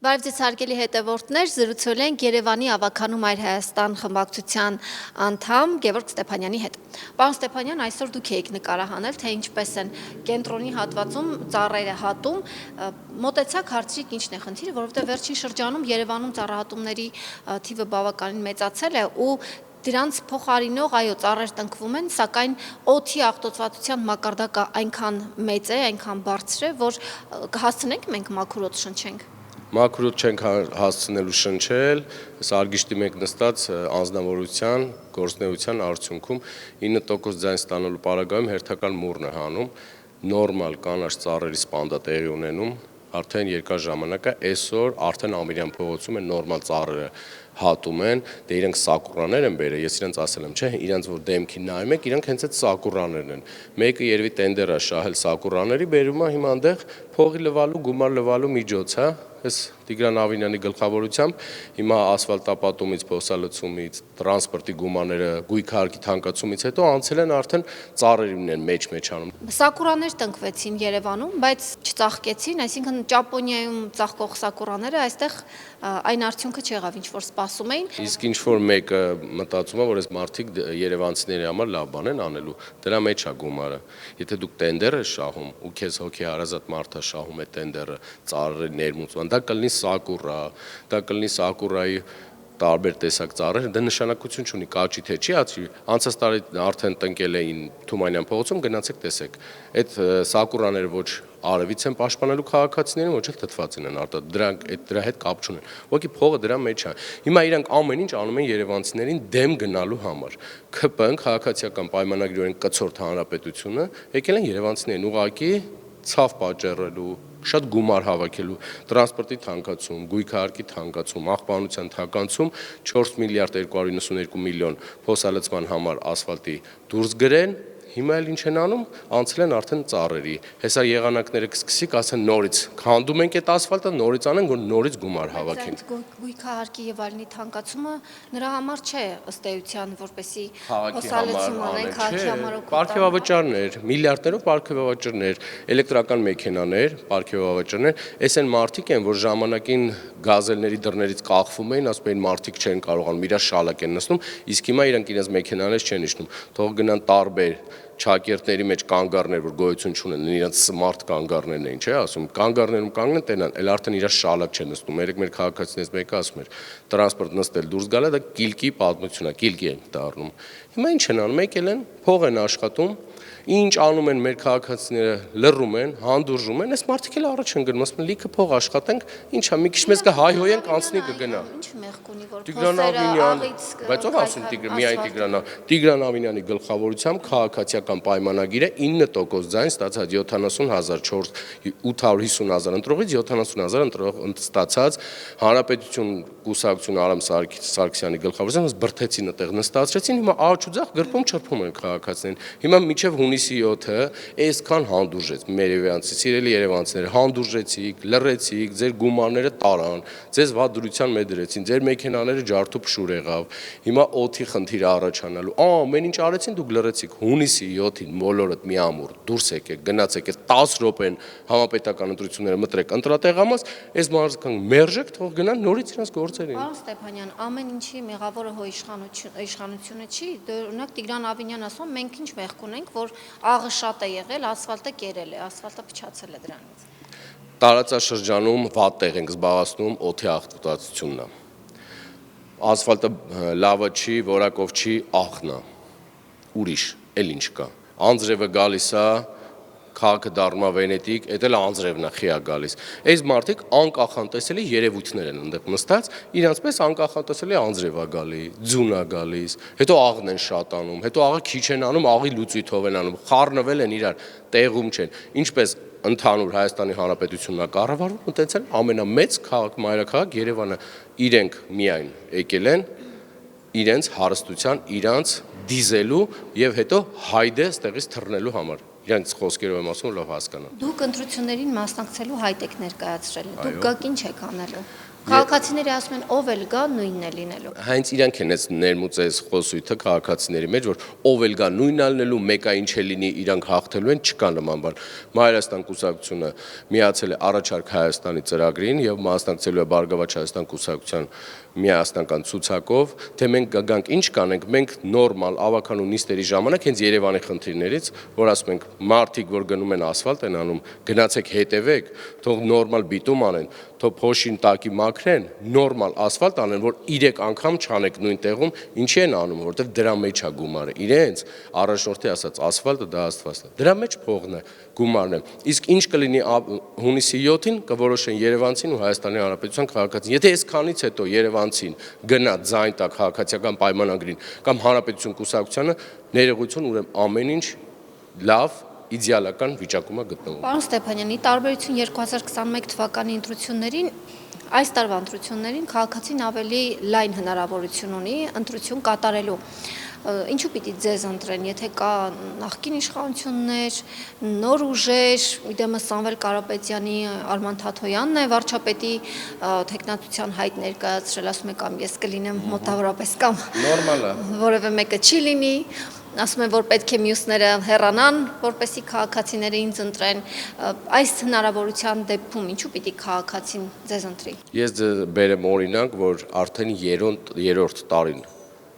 Բարև ձեզ հարգելի հետևորդներ, զրուցել ենք Երևանի ավագանու Մայր Հայաստան խմբակցության անդամ Գևորգ Ստեփանյանի հետ։ Պարոն Ստեփանյան, այսօր դուք եք նկարահանել, թե ինչպես են կենտրոնի հատվածում ծառերը հատում, մոտեցակ հարցրիք ինչն է խնդիրը, որովհետև վերջին շրջանում Երևանում ծառահատումների թիվը բավականին մեծացել է ու դրանց փոխարինող ծառեր տնկվում են, սակայն օդի աղտոտվածության մակարդակը այնքան մեծ է, այնքան բարձր է, որ կհասցնենք մենք մաքուր օդ շնչենք։ Մաքուր չենք հասցնելու շնչել, սարգիչտի մեկ նստած անձնավորության, գործնեության արդյունքում 9% ձայն ստանալու պարագայում հերթական մուրն է հանում, նորմալ կանաչ ծառերի սպանդա տեղի ունենում, արդեն երկար ժամանակ է, այսօր արդեն Ամիրյան փողոցում են նորմալ ծառերը հատում են, դե իրենք սակուրաներ են բերել, ես իրենց ասել եմ, չէ, իրենց որ դեմքին նայում եք, իրենք հենց այդ սակուրաներն են։ Մեկը երևի տենդեր է շահել սակուրաների, բերում է հիմա այնտեղ փողի լվալու, գումար լվալու միջոց, հա։ Այս Տիգրան Ավինյանի գլխավորությամբ հիմա ասֆալտապատումից, փոսալցումից, տրանսպորտի գումարները, գույքահարկի թանկացումից հետո անցել են արդեն ծառերին են մեջ անում։ Սակուրաներ տնկվեցին Երևանում, բայց չծաղկեցին, այսինքն Ճապոնիայում ծաղկող սակուրաները այստեղ այն արդյունքը չեղավ, ինչ որ սպասում էին։ Իսկ ինչ որ մեկը մտածում է, որ այս մարդիկ երևանցիների համար լավ բան են անելու, դրա մեջ է գումարը։ Եթե դուք տենդեր ես շահում ու քեզ հոգի հարազատ մարդ է շահում է տենդերը, ծառերի ներմուծման, դա կլինի սակուրա, դա կլինի սակուրայի տարբեր տեսակ ծառեր, դա նշանակություն չունի կաճի թե չի, անցած տարի արդեն տնկել էին Թումանյան փողոցում, գնացեք տեսեք։ Այդ սակուրաները ոչ արևից են պաշտպանելու քաղաքացիներին, ոչ էլ թթվածին են արտադրում, դրանք դրա հետ կապ չունեն։ Ուղղակի փողը դրա մեջ է։ Հիմա իրանք ամեն ինչ անում են երևանցիներին դեմ գնալու համար։ ՔՊ-ն քաղաքացիական պայմանագրերին կցորդ հանրապետությունը եկել են երևանցիներին ուղղակի ցավ պատճառելու, շատ գումար հավաքելու, տրանսպորտի թանկացում, գույքահարկի թանկացում, աղբանության թանկացում 4 միլիարդ 292 միլիոն փոսալցման համար ասֆալտի դուրս գրեն, հիմա էլ ինչ են անում, անցել են արդեն ծառերի։ Հեսա եղանակները կսկսի, կասեն նորից քանդում ենք այդ ասֆալտը, նորից անեն, որ նորից գումար հավաքեն։ Գույքահարկի եւ այլնի թանկացումը նրա համար չէ ըստ էության, որպեսի փոսալցում անեն քաղաքի համար պարգևավճարներ, միլիարդներով պարգևավճարներ, էլեկտրական մեքենաներ, պարգևավճարներ, այս են մարդիկ են, որ ժամանակին գազելների դռներից կախվում էին, ասում էին մարդիկ չեն կարողանում, իրա շալակ են նստում, իսկ հիմա իրանք իրենց մեքենաներից չեն իջնում, թող գնան տարբեր չակերտների մեջ կանգառներ, որ գոյություն չունեն, իրենց սմարթ կանգառներն էին, չէ՞ ասում, կանգառներում կանգնեն, տենան, էլ արդեն իրա շալակ չեն նստում։ Երեք մեր քաղաքացիներից մեկը ասում էր, տրանսպորտ նստել դուրս գալը դա կիլկի պատմություն է, կիլկի են դառնում։ Հիմա ինչ են անում, եկել են, փող են աշխատում, ինչ անում են մեր քաղաքացիները, լռում են, հանդուրժում են, այս մարդիկ էլ առաջ են գնում, ասում են լիքը փող աշխատենք, ինչա, մի քիչ մեզ կհայհոյենք, անցնի կգնա։ Ինչ մեղք ունի, որ Տիգրան Ավինյան, բայց ով ասում միայն Տիգրան Ավինյանի գլխավորությամբ քաղաքացիական պայմանագիրը 9% ձայն ստացած 70,850,000 ընտրողից 70,000 ընտրող ստացած Հանրապետություն կուսակցություն Արամ Սարգսյանի գլխավորությամբ բրթեցին այդտեղ նստացրեցին, հիմա աղջ ու ձախ գրպում չրփում են քաղաքացիներին։ Հիմա մինչև հունիսի 7-ը այսքան հանդուրժեց մեր երևանցի, սիրելի երևանցիներ, հանդուրժեցիք, լռեցիք, ձեր գումարները տարան, ձեզ վատ դրության մեջ դրեցին, ձեր մեքենաները ջարդու փշուր եղավ։ Հիմա օդի խնդիր առաջանալու։ Ամեն ինչ արեցին, դուք լռեցիք։ Հունիսի 7-ին մոլորդ միամուր դուրս եկեք, գնացեք, այդ 10 րոպեն համապետական ընտրությունները մտրեք ընտրատեղամաս, այս մարզական մերժեք, թող գնան նորից իրենց գործերին։ Պարոն Ստեփանյան, ամեն ինչի մեղավորը հո իշխանությունը չի, օրինակ Տիգրան Ավինյան ասում, մենք ինչ մեղք ունենք, որ աղը շատ է եղել, ասֆալտը կերել է, ասֆալտը փչացել է դրանից։ Տարածաշրջանում վատ տեղ ենք զբաղացնում օդի աղտոտվածությունն է։ Ասֆալտը լավը չի, որակով չի, աղն է։ Ուրիշ, էլ ինչ կա։ Անձրևը գալիս է, քաղաքը դառնում է Վենետիկ, էդ էլ անձրևն է խիա գալիս։ Այս մարդիկ անկախանտեսելի երևույթներ են այնտեղ նստած, իրանց պես անկախանտեսելի անձրև է գալի, ձուն է գալիս, հետո աղն են շատ անում, հետո աղը քիչ են անում, աղի լուծույթով են անում, խառնվել են իրար, տեղում չեն։ Ինչպես ընդհանուր Հայաստանի Հանրապետությունն է կառավարվում, այդպես էլ ամենամեծ քաղաք, մայրաքաղաք Երևանը իրենք միայն եկել են իրենց հարստության, իրանց դիզելու եւ հետո հայդե ստեղից թռնելու համար։ Իրանց խոսքերով եմ ասում, լավ հասկանա։ Դուք ընտրություններին մասնակցելու հայտ եք ներկայացրել։ Դուք գակ ինչ եք անելու։ Քաղաքացիները ասում են ով էլ գա նույնն է լինելու։ Հենց իրանք են այս ներմուծես խոսույթը քաղաքացիների մեջ, որ ով էլ գա նույնն է լինելու, մեկը ինչ է լինի, իրանք հաղթելու են, չկա նման բան։ Մայրաստան կուսակցությունը միացել է Առաջարկ Հայաստանի ծրագրին եւ մասնակցելու է Բարգավաճ Հայաստան կուսակցության միասնական ցուցակով, թե մենք գանք ինչ կանենք, մենք նորմալ ավականու նիստերի ժամանակ հենց Երևանի խնդիրներից, որ ասում ենք մարդիկ, որ գնում են ասֆալտ են անում, գնացեք հետևեք, թող նորմալ բիտում անեն, թող փոշին տակի մաքրեն, նորմալ ասֆալտ անեն, որ 3 անգամ չանեք նույն տեղում, ինչի են անում, որովհետև դրա մեջ է գումարը։ Իրենց առաջնորդի ասած ասֆալտը դա Աստվածն է։ Դրա մեջ փողն է, գումարն է։ Իսկ ինչ կլինի հունիսի 7-ին կորոշեն Երևանցին ու Հայաստանի Հանրապետության քաղաքացին։ Եթե այսքանից հետո Երևանցին գնա ձայն տակ քաղաքացիական պայմանագրին կամ Հանրապետություն կուսակցությանը ներողություն, ուրեմն ամեն ինչ լավ իդեալական վիճակում է գտնվում։ Պարոն Ստեփանյանի, տարբերություն 2021 թվականի ընտրություններին, այս տարվա ընտրություններին քաղաքացին ավելի լայն հնարավորություն ունի ընտրություն կատարելու։ Ինչու պիտի ձեզ ընտրեն, եթե կա նախկին իշխանություններ, նոր ուժեր, իդեմս Սամվել Կարապետյանի, Արման Թաթոյանն է վարչապետի թեկնածության հայտ ներկայացրել, ասում է կամ ես կլինեմ մոտավորապես կամ Նորմալ է։ որևէ մեկը չի լինի, ասում են, որ պետք է մյուսները հեռանան, որպեսզի քաղաքացիները ինձ ընտրեն։ Այս հնարավորության դեպքում ինչու պիտի քաղաքացին ձեզ ընտրի։ Ես բերեմ օրինակ, որ արդեն երրորդ տարին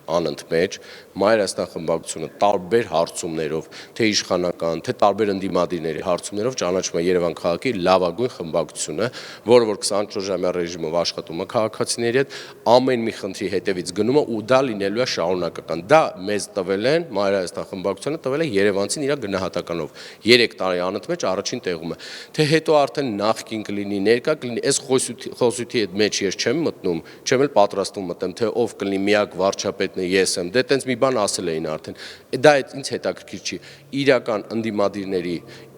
անընդմեջ Մայրաստան խմբակցությունը տարբեր հարցումներով, թե իշխանական, թե տարբեր ընդդիմադիրների հարցումներով ճանաչում է Երևան քաղաքի լավագույն խմբակցությունը, որը որ 24-ժամյա ռեժիմով աշխատում է քաղաքացիների հետ, ամեն մի խնդրի հետևից գնում է ու դա լինելու է շարունակական։ Դա մեզ տվել են Մայրաստան խմբակցությունը տվել է Երևանցին իր գնահատականով։ 3 տարի անընդմեջ առաջին տեղում է։ Թե հետո արդեն նախկին կլինի, ներկա կլինի, այս խոսույթի հետ մեջ ես չեմ մտնում, չեմ էլ պատրաստվում մտեմ, թե ով կլինի միակ վարչապետ ես եմ, դե տենց մի բան ասել էին արդեն, դա ինձ հետաքրքիր չի, իրական ընդդիմադիրների,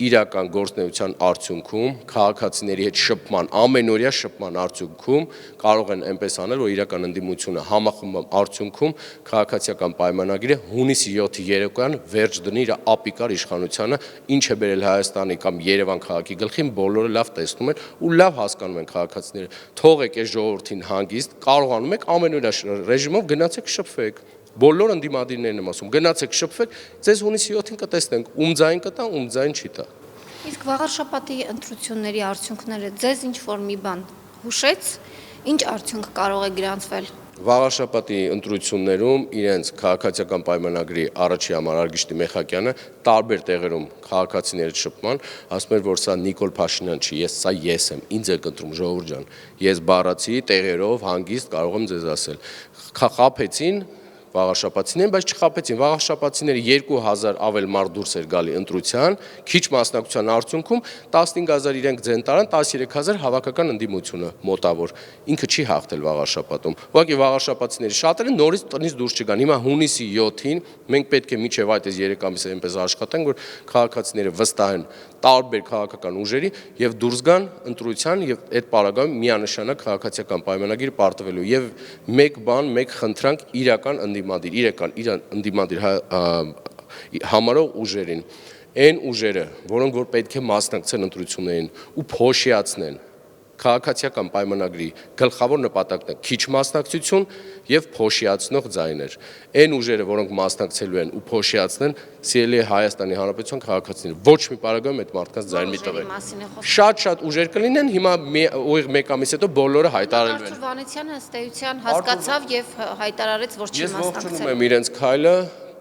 իրական գործնեության արդյունքում, քաղաքացիների հետ շփման, ամենօրյա շփման արդյունքում կարող են այնպես անել, որ իրական ընդդիմությունը համախմբման արդյունքում քաղաքացիական պայմանագիրը հունիսի 7-ի երեկոյան վերջ դնի իր ապիկար իշխանությանը, ինչ է բերել Հայաստանի կամ Երևան քաղաքի գլխին, բոլորը լավ տեսնում են ու լավ հասկանում են քաղաքացիները, թողեք այս ժողովրդին հանգիստ, կարողանում եք ամենօրյա ռեժիմով գնացեք շփվեք, բոլոր ընդդիմադիրներն եմ ասում, գնացեք շփվեք, ձեզ հունիսի 7-ին կտեսնենք, ում ձայն կտա, ում ձայն չի տա։ Իսկ վաղարշաբաթի ընտրությունների արդյունքները ձեզ ինչ որ մի բան հուշեց, ինչ արդյունք կարող է գրանցվել։ Վաղարշաբաթի ընտրություններում իրենց քաղաքացիական պայմանագրի առաջի համար Արգիշտի Մեխակյանը տարբեր տեղերում քաղաքացիների շփման ասում էր, որ սա Նիկոլ Փաշինյան չի, ես եմ, ինձ եք ընտրում ժողովուրդ ջան, ես բառացի տեղերով հանգիստ կարող եմ ձեզ ասել, խափեցին վաղարշաբաթիներին, բայց չխափեցին, վաղարշաբաթիների 2000 ավել մարդ դուրս էր գալի ընտրության, քիչ մասնակցության արդյունքում 15000 իրենք ձեն տարան, 13000 հավաքական ընդդիմությունը մոտավոր, ինքը չի հաղթել վաղարշաբաթում, ուղղակի վաղարշաբաթիների շատերը նորից տնից դուրս չգան, հիմա հունիսի 7-ին մենք պետք է միջև այդ 3 ամիս այնպես աշխատենք, որ քաղաքացիները վստահեն տարբեր քաղաքական ուժերի եւ դուրս գան ընտրության եւ այդ պարագայում միանշանակ քաղաքացիական պայմանագիր պարտվելու եւ մեկ բան, մեկ խնդրանք իրական ընդդիմադիր համարող ուժերին, այն ուժերը, որոնք որ պետք է մասնակցեն ընտրություններին ու փոշիացնեն քաղաքացիական պայմանագրի գլխավոր նպատակն է քիչ մասնակցություն եւ փոշիացնող ձայներ։ Այն ուժերը, որոնք մասնակցելու են ու փոշիացնեն, սիրելի Հայաստանի Հանրապետության քաղաքացիները, ոչ մի պարագայում այդ մարդկանց ձայն մի տվեք։ Շատ ուժեր կլինեն, հիմա ուղիղ 1 ամիս հետո բոլորը հայտարարելու են։ Արթուր Վանեցյանը ըստ էության հասկացավ եւ հայտարարեց, որ չի Ես ողջունում մասնակցել։ եմ իրենց քայլը,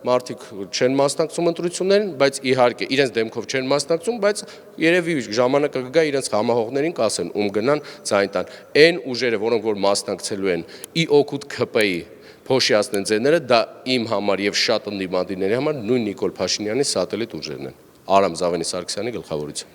մարդիկ չեն մասնակցում ընտրություններին, բայց իհարկե իրենց դեմքով չեն մասնակցում, բայց երևի ժամանակը կգա իրենց համահողներին կասեն, ում գնան ձայն տան։ Այն ուժերը, որոնք որ մասնակցելու են ի օգուտ ՔՊ-ի փոշիացնեն ձեները, դա իմ համար եւ շատ ընդդիմադիրների համար նույն Նիկոլ Փաշինյանի սատելիտ ուժերն են։ Արամ Զավենի Սարգսյանի գլխավորությամբ։